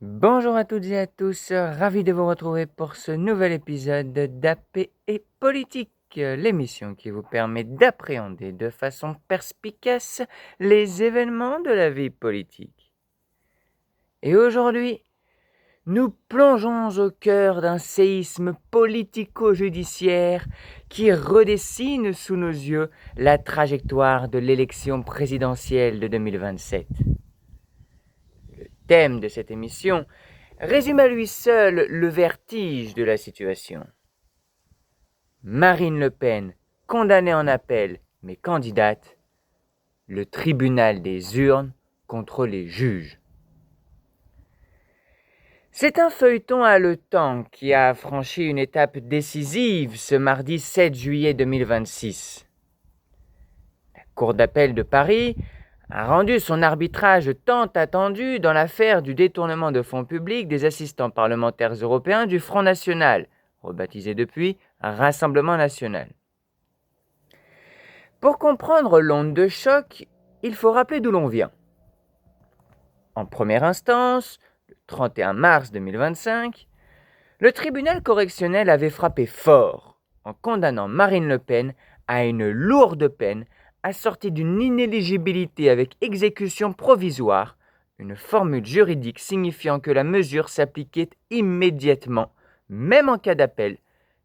Bonjour à toutes et à tous, ravi de vous retrouver pour ce nouvel épisode d'AP et Politique, l'émission qui vous permet d'appréhender de façon perspicace les événements de la vie politique. Et aujourd'hui, nous plongeons au cœur d'un séisme politico-judiciaire qui redessine sous nos yeux la trajectoire de l'élection présidentielle de 2027. Le thème de cette émission résume à lui seul le vertige de la situation. Marine Le Pen, condamnée en appel, mais candidate, le tribunal des urnes contre les juges. C'est un feuilleton haletant qui a franchi une étape décisive ce mardi 7 juillet 2026. La Cour d'appel de Paris a rendu son arbitrage tant attendu dans l'affaire du détournement de fonds publics des assistants parlementaires européens du Front National, rebaptisé depuis Rassemblement National. Pour comprendre l'onde de choc, il faut rappeler d'où l'on vient. En première instance, le 31 mars 2025, le tribunal correctionnel avait frappé fort en condamnant Marine Le Pen à une lourde peine assortie d'une inéligibilité avec exécution provisoire, une formule juridique signifiant que la mesure s'appliquait immédiatement, même en cas d'appel,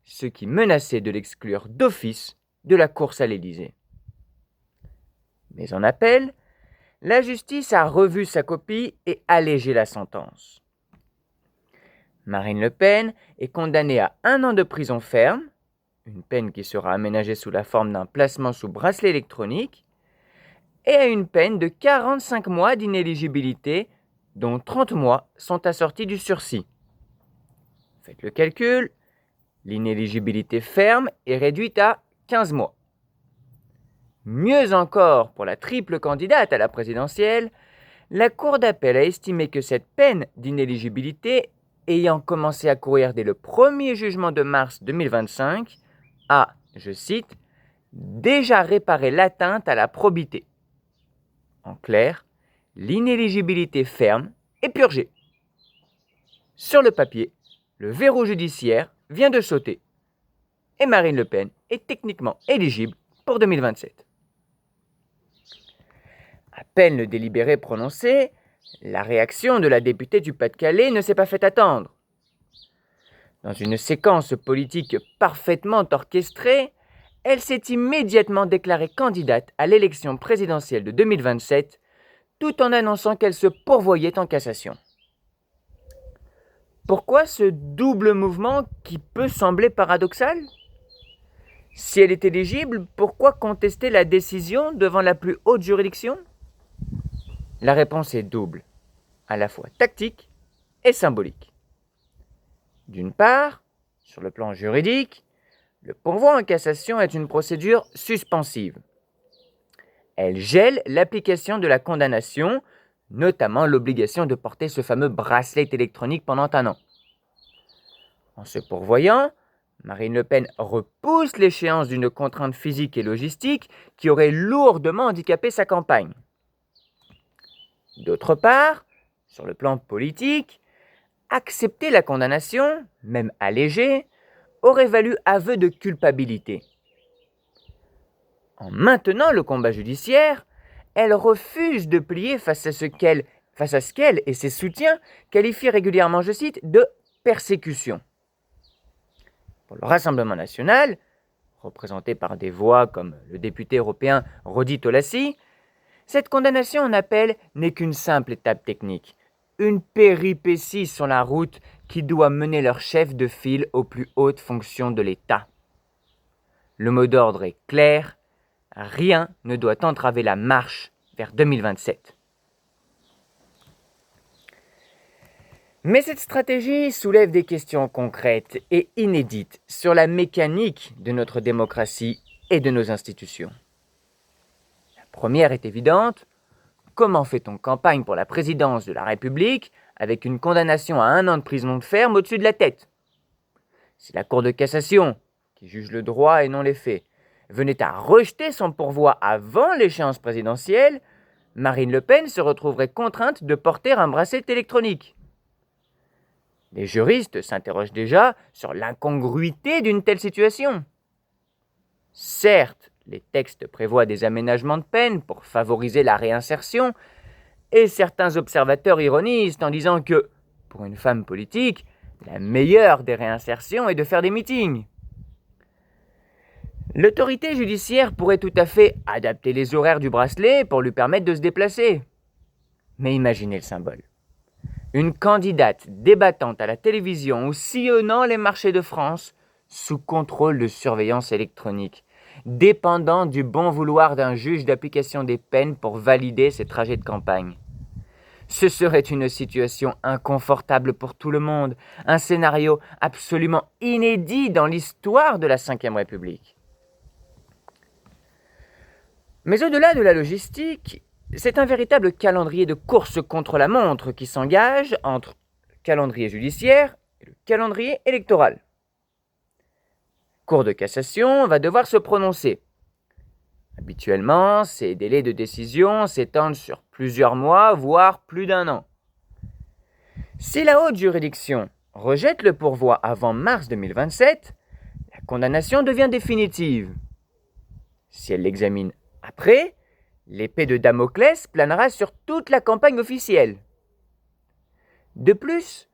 ce qui menaçait de l'exclure d'office de la course à l'Élysée. Mais en appel, la justice a revu sa copie et allégé la sentence. Marine Le Pen est condamnée à 1 an de prison ferme, une peine qui sera aménagée sous la forme d'un placement sous bracelet électronique, et à une peine de 45 mois d'inéligibilité, dont 30 mois sont assortis du sursis. Faites le calcul, l'inéligibilité ferme est réduite à 15 mois. Mieux encore, pour la triple candidate à la présidentielle, la Cour d'appel a estimé que cette peine d'inéligibilité, ayant commencé à courir dès le premier jugement de mars 2025, a, je cite, déjà réparé l'atteinte à la probité. En clair, l'inéligibilité ferme est purgée. Sur le papier, le verrou judiciaire vient de sauter et Marine Le Pen est techniquement éligible pour 2027. À peine le délibéré prononcé, la réaction de la députée du Pas-de-Calais ne s'est pas fait attendre. Dans une séquence politique parfaitement orchestrée, elle s'est immédiatement déclarée candidate à l'élection présidentielle de 2027, tout en annonçant qu'elle se pourvoyait en cassation. Pourquoi ce double mouvement qui peut sembler paradoxal ? Si elle est éligible, pourquoi contester la décision devant la plus haute juridiction ? La réponse est double, à la fois tactique et symbolique. D'une part, sur le plan juridique, le pourvoi en cassation est une procédure suspensive. Elle gèle l'application de la condamnation, notamment l'obligation de porter ce fameux bracelet électronique pendant 1 an. En se pourvoyant, Marine Le Pen repousse l'échéance d'une contrainte physique et logistique qui aurait lourdement handicapé sa campagne. D'autre part, sur le plan politique, accepter la condamnation, même allégée, aurait valu aveu de culpabilité. En maintenant le combat judiciaire, elle refuse de plier face à ce qu'elle et ses soutiens qualifient régulièrement, je cite, de persécution. Pour le Rassemblement national, représenté par des voix comme le député européen Rodi Tolassi, cette condamnation en appel n'est qu'une simple étape technique, une péripétie sur la route qui doit mener leur chef de file aux plus hautes fonctions de l'État. Le mot d'ordre est clair, rien ne doit entraver la marche vers 2027. Mais cette stratégie soulève des questions concrètes et inédites sur la mécanique de notre démocratie et de nos institutions. La première est évidente. Comment fait-on campagne pour la présidence de la République avec une condamnation à 1 an de prison ferme au-dessus de la tête ? Si la Cour de cassation, qui juge le droit et non les faits, venait à rejeter son pourvoi avant l'échéance présidentielle, Marine Le Pen se retrouverait contrainte de porter un bracelet électronique. Les juristes s'interrogent déjà sur l'incongruité d'une telle situation. Certes, les textes prévoient des aménagements de peine pour favoriser la réinsertion, et certains observateurs ironisent en disant que, pour une femme politique, la meilleure des réinsertions est de faire des meetings. L'autorité judiciaire pourrait tout à fait adapter les horaires du bracelet pour lui permettre de se déplacer. Mais imaginez le symbole. Une candidate débattant à la télévision ou sillonnant les marchés de France sous contrôle de surveillance électronique, dépendant du bon vouloir d'un juge d'application des peines pour valider ses trajets de campagne. Ce serait une situation inconfortable pour tout le monde, un scénario absolument inédit dans l'histoire de la Ve République. Mais au-delà de la logistique, c'est un véritable calendrier de course contre la montre qui s'engage entre le calendrier judiciaire et le calendrier électoral. La Cour de cassation va devoir se prononcer. Habituellement, ces délais de décision s'étendent sur plusieurs mois, voire plus d'1 an. Si la haute juridiction rejette le pourvoi avant mars 2027, la condamnation devient définitive. Si elle l'examine après, l'épée de Damoclès planera sur toute la campagne officielle. De plus,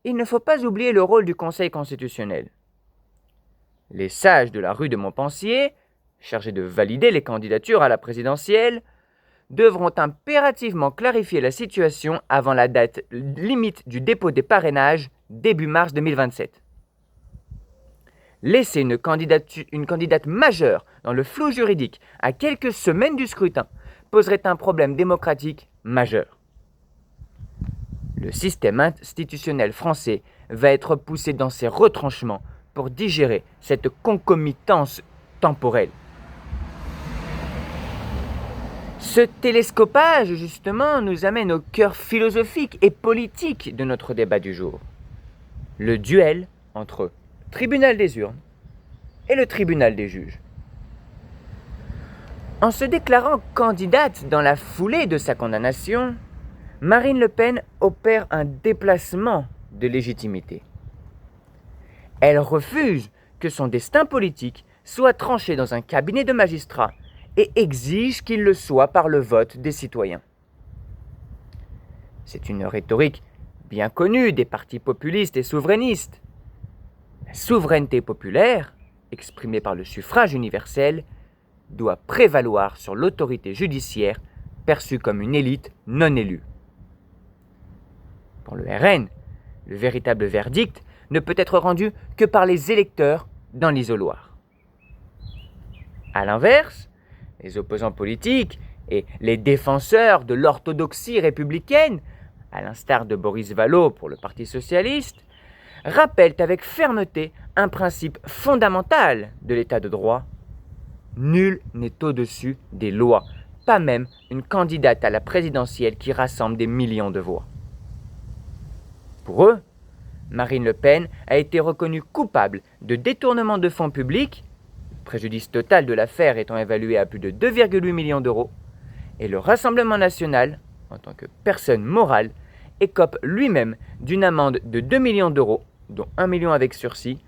il ne faut pas oublier le rôle du Conseil constitutionnel. Les sages de la rue de Montpensier, chargés de valider les candidatures à la présidentielle, devront impérativement clarifier la situation avant la date limite du dépôt des parrainages, début mars 2027. Laisser une candidate majeure dans le flou juridique à quelques semaines du scrutin poserait un problème démocratique majeur. Le système institutionnel français va être poussé dans ses retranchements pour digérer cette concomitance temporelle. Ce télescopage, justement, nous amène au cœur philosophique et politique de notre débat du jour. Le duel entre le tribunal des urnes et le tribunal des juges. En se déclarant candidate dans la foulée de sa condamnation, Marine Le Pen opère un déplacement de légitimité. Elle refuse que son destin politique soit tranché dans un cabinet de magistrats et exige qu'il le soit par le vote des citoyens. C'est une rhétorique bien connue des partis populistes et souverainistes. La souveraineté populaire, exprimée par le suffrage universel, doit prévaloir sur l'autorité judiciaire perçue comme une élite non élue. Pour le RN, le véritable verdict ne peut être rendu que par les électeurs dans l'isoloir. A l'inverse, les opposants politiques et les défenseurs de l'orthodoxie républicaine, à l'instar de Boris Vallaud pour le Parti socialiste, rappellent avec fermeté un principe fondamental de l'état de droit. Nul n'est au-dessus des lois, pas même une candidate à la présidentielle qui rassemble des millions de voix. Pour eux, Marine Le Pen a été reconnue coupable de détournement de fonds publics, le préjudice total de l'affaire étant évalué à plus de 2,8 millions d'euros, et le Rassemblement national, en tant que personne morale, écope lui-même d'une amende de 2 millions d'euros, dont 1 million avec sursis,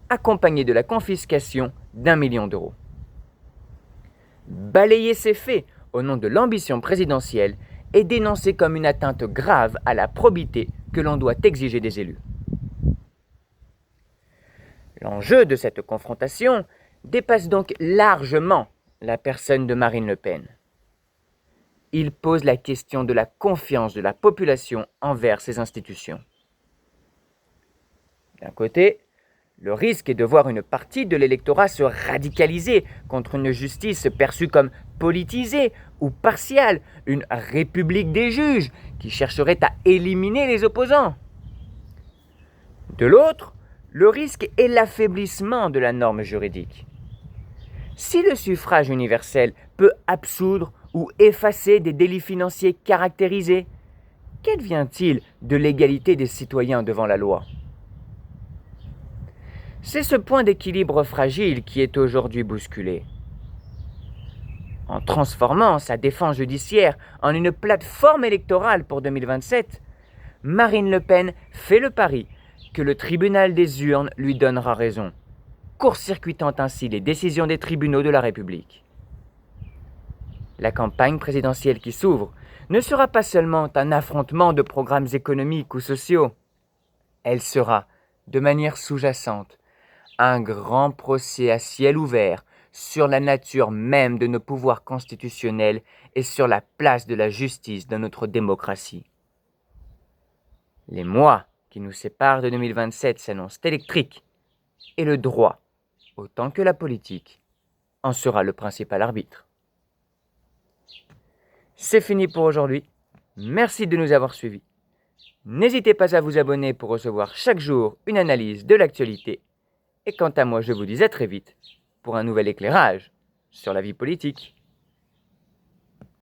accompagnée de la confiscation d'1 million d'euros. Balayer ces faits au nom de l'ambition présidentielle est dénoncé comme une atteinte grave à la probité que l'on doit exiger des élus. L'enjeu de cette confrontation dépasse donc largement la personne de Marine Le Pen. Il pose la question de la confiance de la population envers ses institutions. D'un côté, le risque est de voir une partie de l'électorat se radicaliser contre une justice perçue comme politisée ou partiale, une république des juges qui chercherait à éliminer les opposants. De l'autre, le risque est l'affaiblissement de la norme juridique. Si le suffrage universel peut absoudre ou effacer des délits financiers caractérisés, qu'advient-il de l'égalité des citoyens devant la loi ? C'est ce point d'équilibre fragile qui est aujourd'hui bousculé. En transformant sa défense judiciaire en une plateforme électorale pour 2027, Marine Le Pen fait le pari que le tribunal des urnes lui donnera raison, court-circuitant ainsi les décisions des tribunaux de la République. La campagne présidentielle qui s'ouvre ne sera pas seulement un affrontement de programmes économiques ou sociaux, elle sera, de manière sous-jacente, un grand procès à ciel ouvert sur la nature même de nos pouvoirs constitutionnels et sur la place de la justice dans notre démocratie. Les mois qui nous séparent de 2027 s'annoncent électriques, et le droit, autant que la politique, en sera le principal arbitre. C'est fini pour aujourd'hui. Merci de nous avoir suivis. N'hésitez pas à vous abonner pour recevoir chaque jour une analyse de l'actualité. Et quant à moi, je vous dis à très vite pour un nouvel éclairage sur la vie politique.